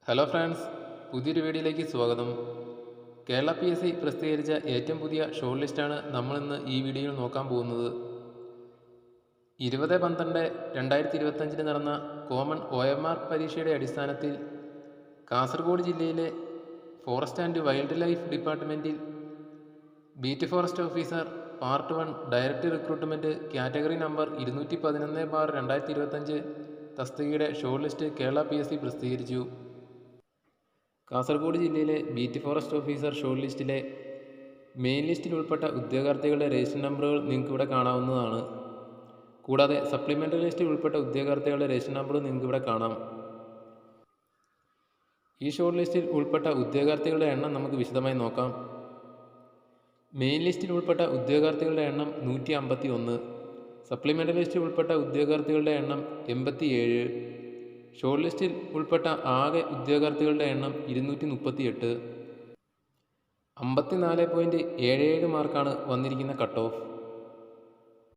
Hello friends, പുതിയൊരു വീഡിയോയിലേക്ക് സ്വാഗതം. കേരള PSC പ്രസിദ്ധീകരിച്ച ഏറ്റവും പുതിയ ഷോർട്ട് ലിസ്റ്റാണ് നമ്മളിന്ന് ഈ വീഡിയോയിൽ നോക്കാൻ പോകുന്നത്. 20/12/2025 നടന്ന കോമൺ OMR പരീക്ഷയുടെ അടിസ്ഥാനത്തിൽ കാസർഗോഡ് ജില്ലയിലെ ഫോറസ്റ്റ് ആൻഡ് വൈൽഡ് ലൈഫ് ഡിപ്പാർട്ട്മെൻറ്റിൽ beat forest officer part 1 direct recruitment category number 211/2025 തസ്തികയുടെ ഷോർട്ട് ലിസ്റ്റ് കേരള PSC പ്രസിദ്ധീകരിച്ചു. കാസർഗോഡ് ജില്ലയിലെ ബീറ്റ് ഫോറസ്റ്റ് ഓഫീസർ ഷോർട്ട് ലിസ്റ്റിലെ മെയിൻ ലിസ്റ്റിൽ ഉൾപ്പെട്ട ഉദ്യോഗാർത്ഥികളുടെ രജിസ്റ്റർ നമ്പറുകൾ നിങ്ങൾക്കിവിടെ കാണാവുന്നതാണ്. കൂടാതെ സപ്ലിമെൻ്ററി ലിസ്റ്റിൽ ഉൾപ്പെട്ട ഉദ്യോഗാർത്ഥികളുടെ രജിസ്റ്റർ നമ്പറും നിങ്ങൾക്കിവിടെ കാണാം. ഈ ഷോർട്ട് ലിസ്റ്റിൽ ഉൾപ്പെട്ട ഉദ്യോഗാർത്ഥികളുടെ എണ്ണം നമുക്ക് വിശദമായി നോക്കാം. മെയിൻ ലിസ്റ്റിൽ ഉൾപ്പെട്ട ഉദ്യോഗാർത്ഥികളുടെ എണ്ണം 151, സപ്ലിമെൻ്ററി ലിസ്റ്റിൽ ഉൾപ്പെട്ട ഉദ്യോഗാർത്ഥികളുടെ എണ്ണം 87, ഷോർട്ട് ലിസ്റ്റിൽ ഉൾപ്പെട്ട ആകെ ഉദ്യോഗാർത്ഥികളുടെ എണ്ണം 238. 54.77 മാർക്കാണ് വന്നിരിക്കുന്ന കട്ട് ഓഫ്.